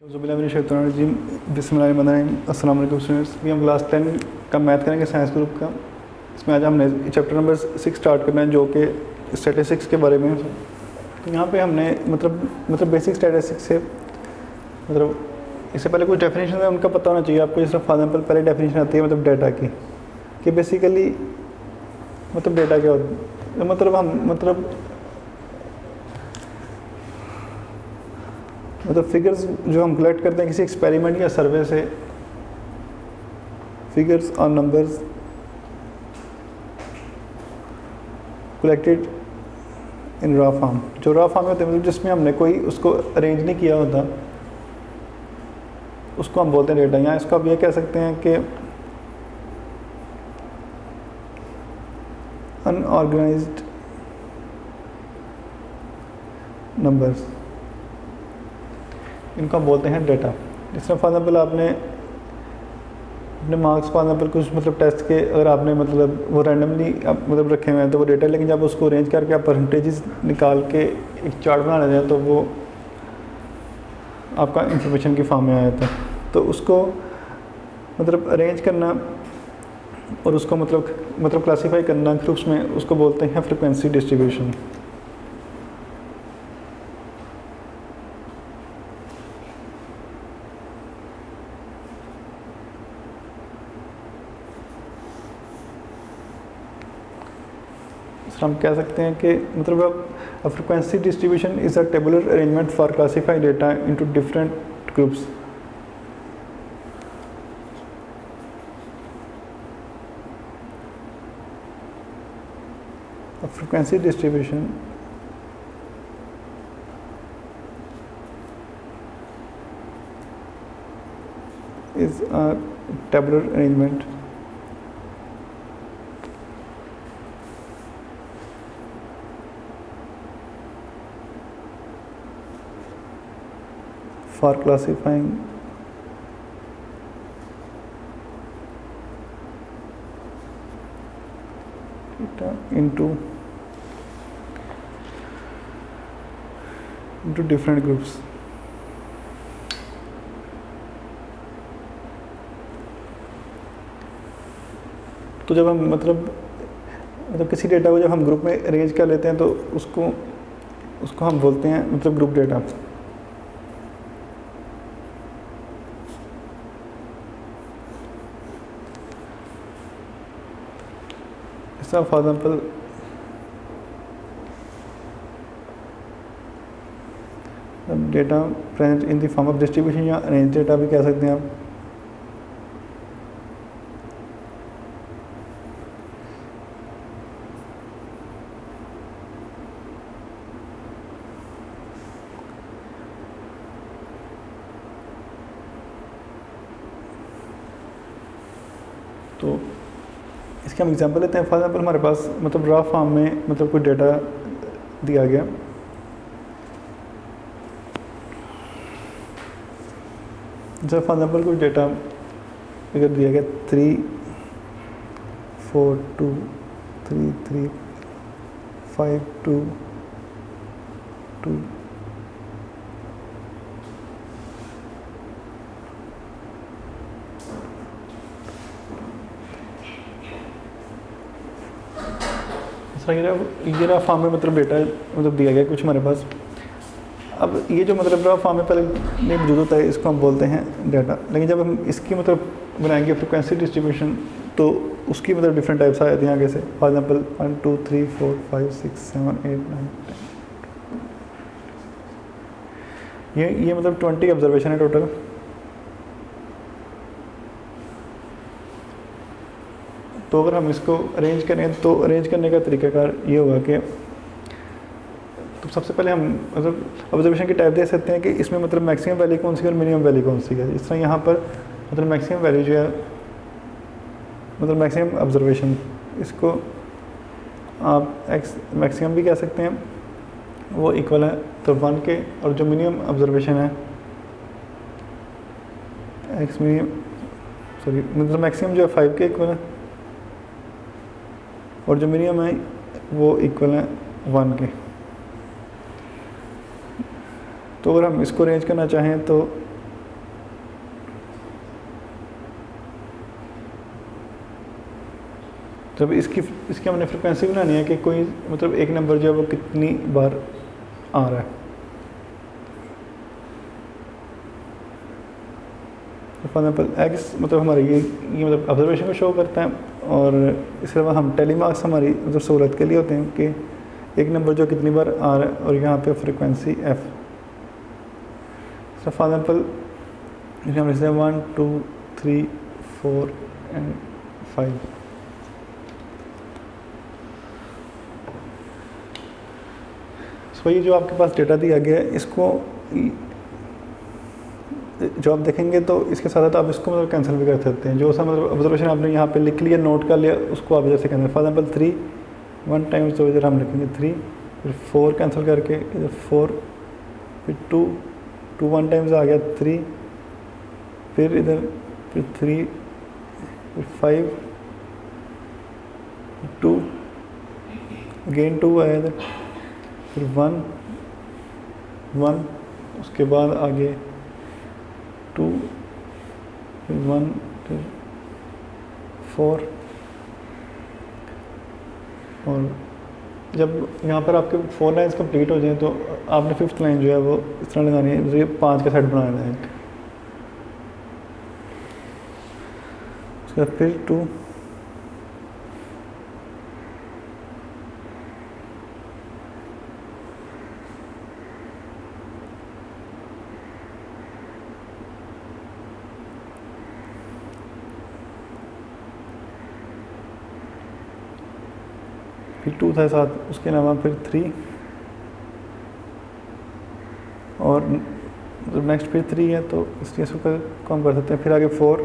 अस्सलाम वालेकुम स्टूडेंट्स। भी हम क्लास 10 का मैथ करेंगे साइंस ग्रुप का। इसमें आज हमने चैप्टर नंबर 6 स्टार्ट करना है जो कि स्टैटिस्टिक्स के बारे में। तो यहाँ पे हमने मतलब बेसिक स्टैटिस्टिक्स से मतलब इससे पहले कुछ डेफिनेशन है उनका पता होना चाहिए आपको। जैसे फॉर एग्जाम्पल पहले डेफिनेशन आती है मतलब डाटा की, कि बेसिकली मतलब डाटा क्या होता है। मतलब हम मतलब फिगर्स जो हम कलेक्ट करते हैं किसी एक्सपेरिमेंट या सर्वे से, फिगर्स और numbers collected in raw form. जो रॉ फॉर्म होते हैं मतलब जिसमें हमने कोई उसको अरेंज नहीं किया होता, उसको हम बोलते हैं डेटा। यहाँ इसको आप ये कह सकते हैं कि अनऑर्गेनाइज्ड नंबर्स, इनको हम बोलते हैं डेटा। जिसमें फॉर एग्जाम्पल आपने अपने मार्क्स फॉर एग्जाम्पल कुछ मतलब टेस्ट के अगर आपने मतलब वो रैंडमली मतलब रखे हुए हैं तो वो डेटा, लेकिन जब उसको अरेंज करके आप परसेंटेजेस निकाल के एक चार्ट बनाना जाए तो वो आपका इंफॉर्मेशन की फॉर्म में आ जाता है। तो उसको मतलब अरेंज करना और उसको मतलब क्लासीफाई करना ग्रुप्स में, उसको बोलते हैं फ्रीक्वेंसी डिस्ट्रीब्यूशन। हम कह सकते हैं कि मतलब frequency distribution is a tabular arrangement for classify data into different groups. Frequency distribution is a tabular arrangement for classifying data into different groups। तो जब हम मतलब किसी डेटा को जब हम ग्रुप में अरेंज कर लेते हैं तो उसको हम बोलते हैं मतलब group data. So for example data present in the form of distribution या अरेंज डेटा भी कह सकते हैं आप। तो इसके हम एग्जांपल लेते हैं। फॉर एग्जांपल हमारे पास मतलब रॉ फॉर्म में मतलब कोई डेटा दिया गया, जब फॉर एग्जांपल कोई डेटा अगर दिया गया 3 4 2 3 3 5 2 2 ये रहा फॉर्म में मतलब डेटा मतलब दिया गया कुछ हमारे पास। अब ये जो मतलब रहा फॉर्म में पहले नहीं मौजूद होता है, इसको हम बोलते हैं डाटा। लेकिन जब हम इसकी मतलब बनाएंगे फ्रीक्वेंसी डिस्ट्रीब्यूशन तो उसकी मतलब डिफरेंट टाइप्स आ जाती हैं आगे से। फॉर एग्जांपल 1 2 3 4 5 6 7 8 9 10 ये मतलब 20 ऑब्जर्वेशन है टोटल। तो अगर हम इसको अरेंज करें तो अरेंज करने का तरीकाकार ये होगा कि तो सबसे पहले हम मतलब ऑब्जर्वेशन की टाइप दे सकते हैं कि इसमें मतलब मैक्सिमम वैल्यू कौन सी है और मिनिमम वैल्यू कौन सी है। इस तरह यहाँ पर मतलब मैक्सिमम वैल्यू जो है मतलब मैक्सिमम ऑब्जर्वेशन, इसको आप एक्स मैक्सिमम भी कह सकते हैं, वो इक्वल है तो 1 के। और जो मिनिमम ऑब्जर्वेशन है एक्स मिनिमम सॉरी मतलब मैक्सिमम जो है 5 के इक्वल है और जो मिनिमम है वो इक्वल है 1 के। तो अगर हम इसको अरेंज करना चाहें तो जब इसकी हमने फ्रिक्वेंसी बनानी है कि कोई मतलब एक नंबर जो है वो कितनी बार आ रहा है। फॉर एग्जाम्पल एक्स मतलब हमारे ये मतलब ऑब्जर्वेशन को शो करता है, और इसके अलावा हम टेलीमार्क्स हमारी मतलब सहूलत के लिए होते हैं कि एक नंबर जो कितनी बार आ रहा है, और यहाँ पे frequency F. So for example हम लिखते हैं 1 2 3 4 एंड 5। सो ये जो आपके पास डेटा दिया गया है, इसको जो आप देखेंगे तो इसके साथ आप इसको मतलब कैंसिल भी कर सकते हैं। जो सा मतलब ऑब्जर्वेशन आपने यहाँ पे लिख लिया, नोट कर लिया, उसको आप जैसे कैंसिल, फॉर एग्जाम्पल 3 1 टाइम्स तो इधर हम लिखेंगे 3, फिर 4 कैंसिल करके इधर 4, फिर 2 1 टाइम्स आ गया 3, फिर इधर फिर 3, फिर 5, 2 अगेन 2 आया इधर, फिर 1 उसके बाद आगे 2, फिर 1, फिर 4, और जब यहाँ पर आपके 4 लाइन्स कंप्लीट हो जाए तो आपने 5th लाइन जो है वो इस तरह लगानी है, जैसे 5 का सेट बनाना है। उसके बाद फिर 2, फिर 2 था साथ, उसके अलावा फिर 3, और जब नेक्स्ट फिर 3 है तो इसलिए इसको कम कर सकते हैं, फिर आगे 4,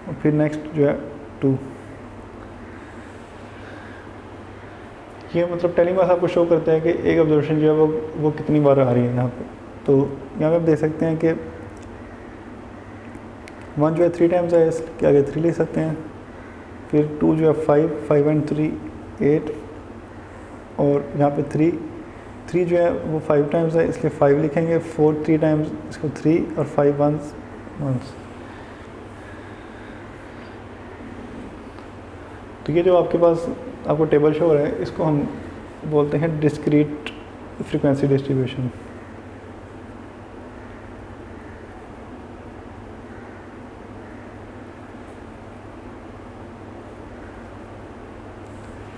और फिर नेक्स्ट जो है 2। ये मतलब टेलीमार्क्स आपको शो करता है कि एक ऑब्जर्वेशन जो है वो कितनी बार आ रही है यहाँ पे। तो यहाँ पे आप देख सकते हैं कि 1 जो है 3 टाइम्स है, इसके आगे 3 लिख सकते हैं, फिर 2 जो है 5 एंड 3 8, और यहाँ पे 3 जो है वो 5 टाइम्स है, इसलिए 5 लिखेंगे, 4 3 टाइम्स, इसको 3, और 5 वंस। तो ये जो आपके पास आपको टेबल शो हो रहा है, इसको हम बोलते हैं डिस्क्रीट फ्रीक्वेंसी डिस्ट्रीब्यूशन।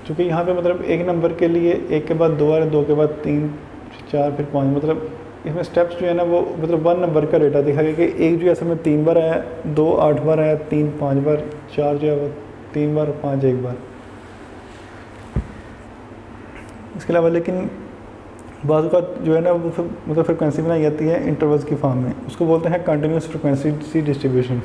क्योंकि यहाँ पे मतलब एक नंबर के लिए 1 के बाद 2 आ रहा है, 2 के बाद 3 4 फिर 5, मतलब इसमें स्टेप्स जो है ना वो मतलब 1 नंबर का डेटा दिखा गया कि 1 जो है असल में 3 बार आया, 2 8 बार आया, 3 5 बार, 4 जो है वो 3 बार, 5 1 बार। इसके अलावा लेकिन बाज़ का जो है ना वो मतलब फ्रिक्वेंसी बनाई जाती है इंटरवल्स की फॉर्म में, उसको बोलते हैं continuous frequency distribution.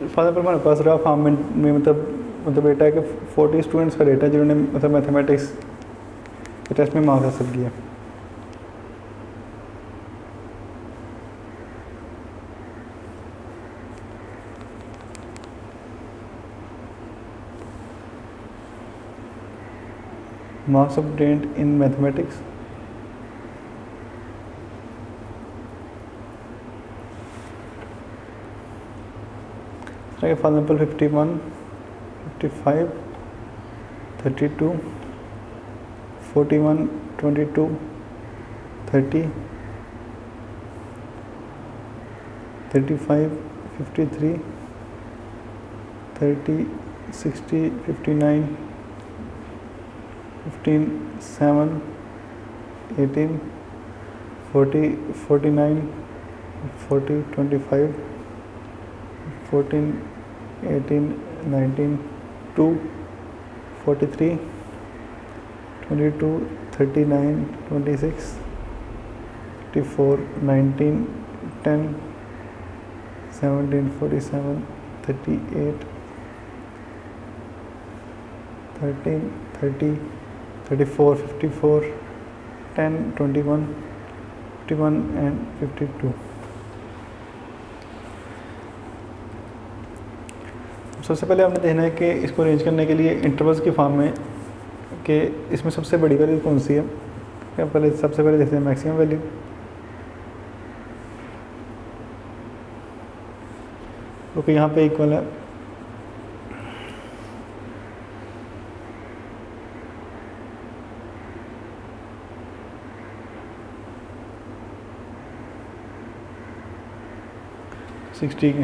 For example हमारे पास रहा फॉर्म में मतलब डेटा है कि 40 स्टूडेंट्स का डेटा जिन्होंने मतलब मैथमेटिक्स के टेस्ट में मार्क्स हासिल किया। Marks obtained in mathematics, for example 51, 55, 32, 41, 22, 30, 35, 53, 30, 60, 59, 15, 7, 18, 40, 49, 40, 25, 14, 18, 19, 2, 43, 22, 39, 26, 54, 19, 10, 17, 47, 38, 13, 30, 34, 54, 10, 21, 51 and 52. सबसे पहले हमने देखना है कि इसको अरेंज करने के लिए इंटरवल्स की फॉर्म में कि इसमें सबसे बड़ी वैल्यू कौन सी है। सबसे पहले देखते हैं मैक्सिमम वैल्यू। ओके, यहाँ पे इक्वल है सिक्सटी की,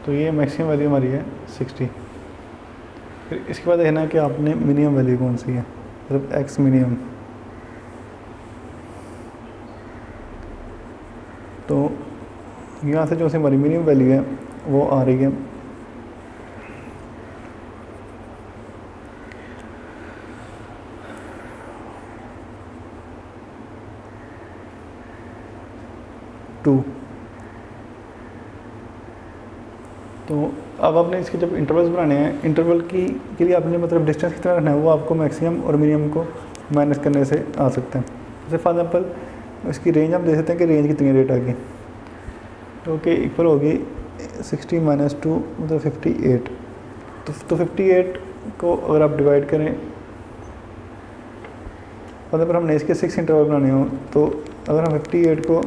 तो ये मैक्सिमम वैल्यू हमारी है 60। फिर इसके बाद देखना है कि आपने मिनिमम वैल्यू कौन सी है, मतलब एक्स मिनिमम। तो यहाँ से जो सी हमारी मिनिमम वैल्यू है वो आ रही है 2। तो अब आपने इसके जब इंटरवल्स बनाने हैं, इंटरवल की के लिए आपने मतलब डिस्टेंस कितना रखना है वो आपको मैक्सिमम और मिनिमम को माइनस करने से आ सकते हैं। जैसे फॉर एग्जांपल इसकी रेंज हम देख सकते हैं कि रेंज कितनी रेट आ गई, तो कि इक्वल होगी 60 माइनस 2 मतलब 58। तो 58 को अगर आप डिवाइड करें, मतलब हमने इसके 6 इंटरवल बनाने हो, तो अगर हम 58 को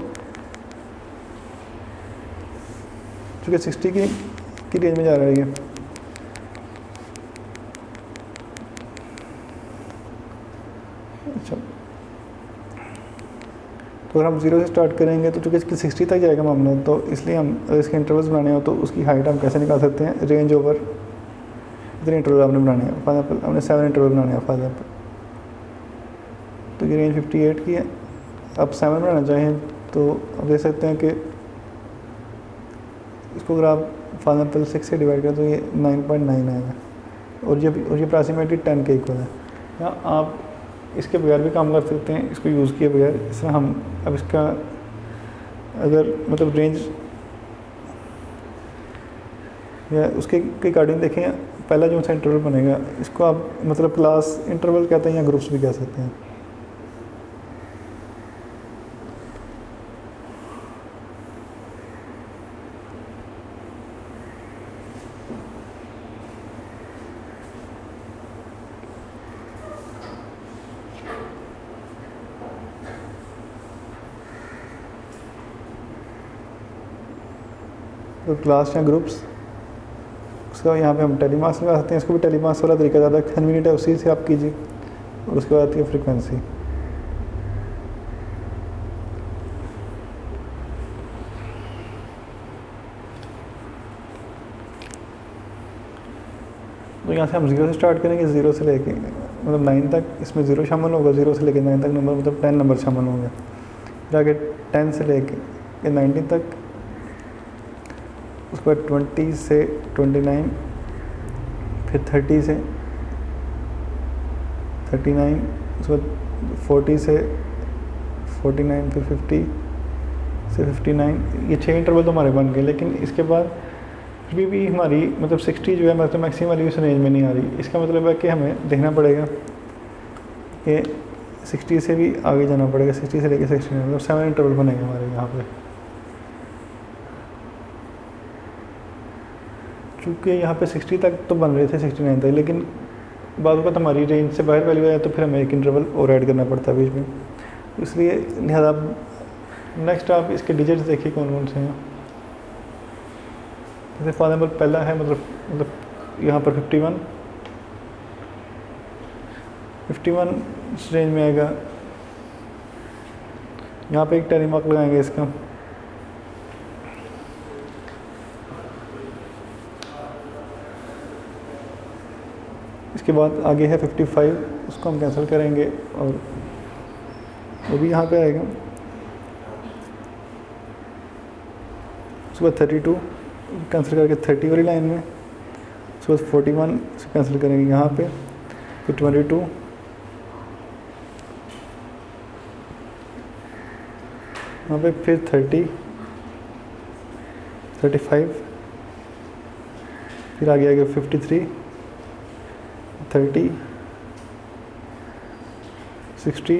चूँकि 60 की रेंज में जा रहा है ये, अच्छा, तो अगर हम 0 से स्टार्ट करेंगे तो चूँकि इसकी 60 तक जाएगा मामला, तो इसलिए हम अगर इसके इंटरवल्स बनाने हो तो उसकी हाइट हम कैसे निकाल सकते हैं, रेंज ओवर इतने इंटरवल आपने बनाने हैं। फॉर एग्जाम्पल हमने 7 इंटरवल बनाने हैं फॉर एग्जाम्पल, तो ये रेंज 58 की है। आप 7 बनाना चाहें तो आप देख सकते हैं कि इसको अगर आप फॉर एग्जाम्पल 6 से डिवाइड करें तो ये 9.9 आएगा, और ये अप्रॉक्सीमेटली 10 के इक्वल है। या आप इसके बगैर भी काम कर सकते हैं, इसको यूज़ किए बगैर। इस तरह हम अब इसका अगर मतलब रेंज या उसके अकॉर्डिंग देखें, पहला जो सा इंटरवल बनेगा इसको आप मतलब क्लास इंटरवल कहते हैं या ग्रुप्स भी कह सकते हैं। तो क्लास या ग्रुप्स, उसका यहाँ पे हम टेलीमास लगा सकते हैं। इसको भी टेलीमास वाला तरीका ज़्यादा कन्वीनियंट है, उसी से आप कीजिए। और उसके बाद ये फ्रीक्वेंसी, तो यहाँ से हम 0 से स्टार्ट करेंगे, 0 से लेके मतलब 9 तक, इसमें 0 शामिल होगा, 0 से लेके 9 तक नंबर मतलब 10 नंबर शामिल होंगे। फिर आगे 10 से लेके 19 तक, उसके बाद 20 से 29, फिर 30 से 39, उसके बाद 40 से 49, फिर 50 से 59। ये 6 इंटरवल तो हमारे बन गए, लेकिन इसके बाद फिर भी हमारी मतलब 60 जो है मतलब मैक्सिमम वाली उस रेंज में नहीं आ रही। इसका मतलब है कि हमें देखना पड़ेगा कि 60 से भी आगे जाना पड़ेगा, 60 से लेकर 69 मतलब 7 इंटरवल बनेंगे हमारे यहाँ पे। चूँकि यहाँ पे 60 तक तो बन रहे थे, 69 तक, लेकिन बाद वक्त हमारी रेंज से बाहर वैल्यू आया तो फिर हमें एक इंटरवल और ऐड करना पड़ता है बीच में। इसलिए लिहाजा नेक्स्ट आप इसके डिजिट्स देखिए कौन कौन से हैं। जैसे फॉर एग्जाम्पल पहला है मतलब यहाँ पर 51 इस रेंज में आएगा। यहाँ पे एक टेली मार्क लगाएंगे इसका, इसके बाद आगे है 55, उसको हम कैंसिल करेंगे और वो भी यहाँ पे आएगा। उसके बाद 32 कैंसिल करके 30 वाली लाइन में, उसके बाद 41 से कैंसिल करेंगे यहाँ पे, फिर 22, यहाँ पे फिर 30, 35, फिर आगे आगे 53, 30, 60,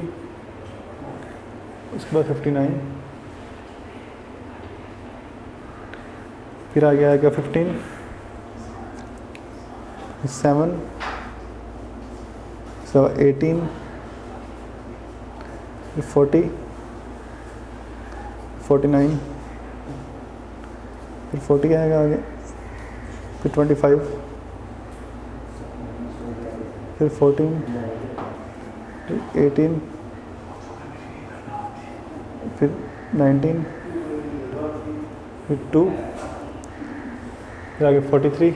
उसके बाद 59, फिर आगे आएगा 15, 7, 18, 40, 49, फिर 40 आएगा आगे, फिर 25, फिर 14, फिर 18, फिर 19, फिर 2, फिर आगे 43,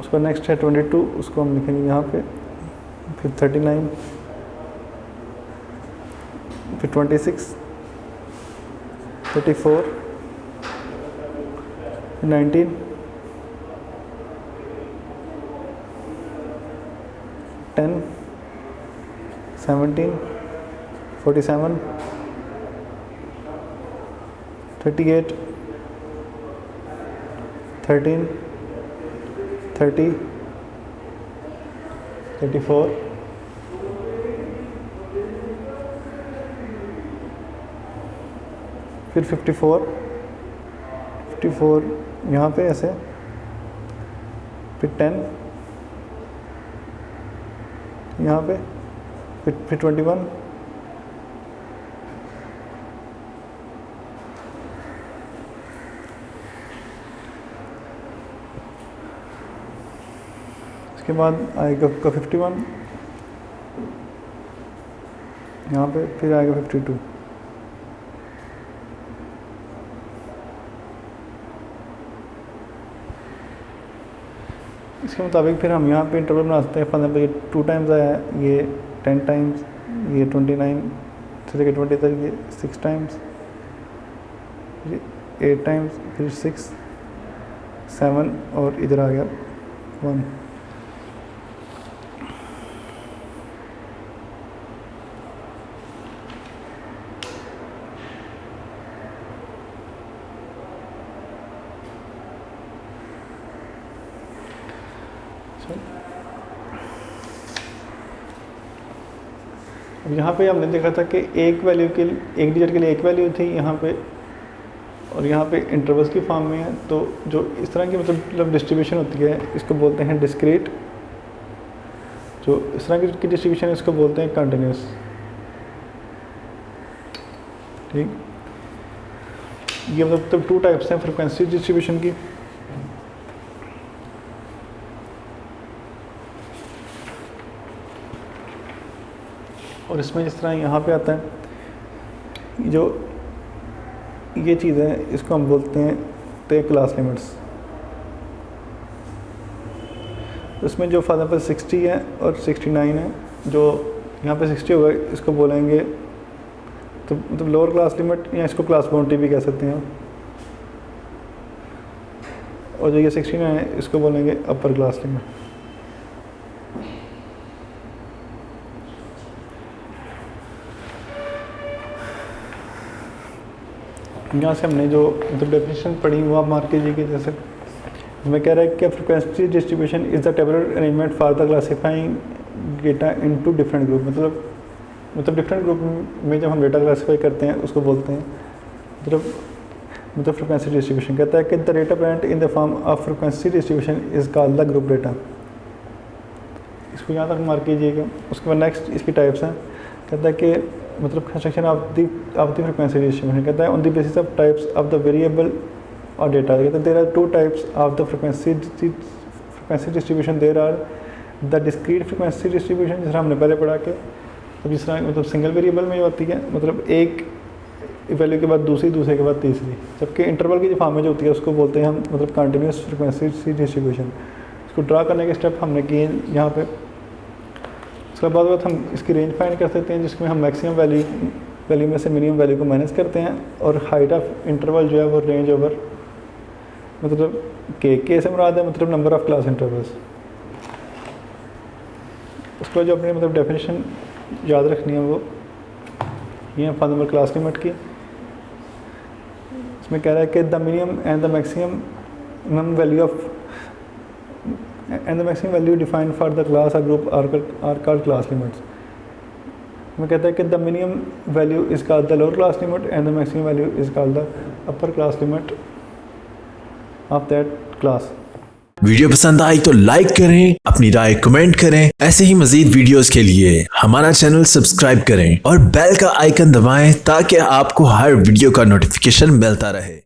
उसका नेक्स्ट है 22, उसको हम लिखेंगे यहाँ पे, फिर 39, फिर 26, 34, 19, 10, 17, 47, 38, 13, 30, 34, फिर 54, 54 यहाँ पे ऐसे, फिर 10 यहाँ पे, फिर 21, उसके बाद आएगा आपका 51 यहाँ पे, फिर आएगा 52, इसके मुताबिक फिर हम यहाँ पे इंटरवल बना सकते हैं। फॉर एग्जाम्पल ये 2 टाइम्स आया है, ये 10 टाइम्स, ये 29 से लेकर 20 तक, ये 6 टाइम्स, फिर 8 टाइम्स, फिर 6, 7 और इधर आ गया 1। अब यहाँ पे हमने देखा था कि एक वैल्यू के एक डिजिट के लिए एक वैल्यू थी यहाँ पे, और यहाँ पे इंटरवल्स की फॉर्म में है। तो जो इस तरह की मतलब डिस्ट्रीब्यूशन होती है इसको बोलते हैं डिस्क्रीट। जो इस तरह की डिस्ट्रीब्यूशन है इसको बोलते हैं कंटिन्यूस। ठीक, ये मतलब 2 टाइप्स हैं फ्रीक्वेंसी डिस्ट्रीब्यूशन की। और इसमें जिस तरह यहाँ पे आता है जो ये चीज़ है इसको हम बोलते हैं ते क्लास लिमिट्स। इसमें जो फॉर एग्जाम्पल 60 है और 69 है, जो यहाँ पे 60 होगा इसको बोलेंगे तो मतलब लोअर क्लास लिमिट, या इसको क्लास बाउंड्री भी कह सकते हैं। और जो ये 69 है इसको बोलेंगे अपर क्लास लिमिट। यहाँ से हमने जो मतलब डेफिनेशन पढ़ी वो आप मार्क कीजिए कि जैसे हमें कह रहा है कि frequency distribution is the tabular arrangement for the classifying data into different group. मतलब डिफरेंट ग्रुप में जब हम डेटा क्लासीफाई करते हैं उसको बोलते हैं मतलब फ्रीक्वेंसी डिस्ट्रीब्यूशन। कहता है कि the data present in the form of frequency distribution is called the group data. इसको यहाँ तक मार्क कीजिएगा। उसके बाद नेक्स्ट इसकी टाइप्स हैं। कहता है कि मतलब construction of the frequency distribution. कहता है on the basis of types of the variable और डेटा। कहता है there are 2 types of the frequency distribution. There are the discrete frequency distribution, जिस तरह हमने पहले पढ़ा के तो जिस तरह मतलब सिंगल वेरिएबल में होती है, मतलब एक वैल्यू के बाद दूसरे के बाद तीसरी। जबकि इंटरवल की जो फॉर्म में जो होती है उसको बोलते हैं हम मतलब कंटिन्यूस फ्रीक्वेंसी डिस्ट्रीब्यूशन। इसको ड्रा करने के स्टेप हमने किए यहाँ पे। उसके बाद हम इसकी रेंज फाइंड कर सकते हैं, जिसमें हम मैक्सिमम वैल्यू में से मिनिमम वैल्यू को माइनस करते हैं, और हाइट ऑफ इंटरवल जो है वो रेंज ओवर मतलब के से मुराद है मतलब नंबर ऑफ क्लास इंटरवल्स। उसके बाद जो अपनी मतलब डेफिनेशन याद रखनी है वो ये फर्स्ट नंबर क्लास लिमिट की। इसमें कह रहा है कि the minimum and the maximum value of and the maximum value defined for the class और group are called class limits. मैं कहता है कि the minimum value is called the lower class limit and the maximum value is called the upper class limit of that class. Video पसंद आई तो like करें, अपनी राय कमेंट करें। ऐसे ही मजीद वीडियोस के लिए हमारा चैनल सब्सक्राइब करें और बेल का आइकन दबाएं ताकि आपको हर वीडियो का नोटिफिकेशन मिलता रहे।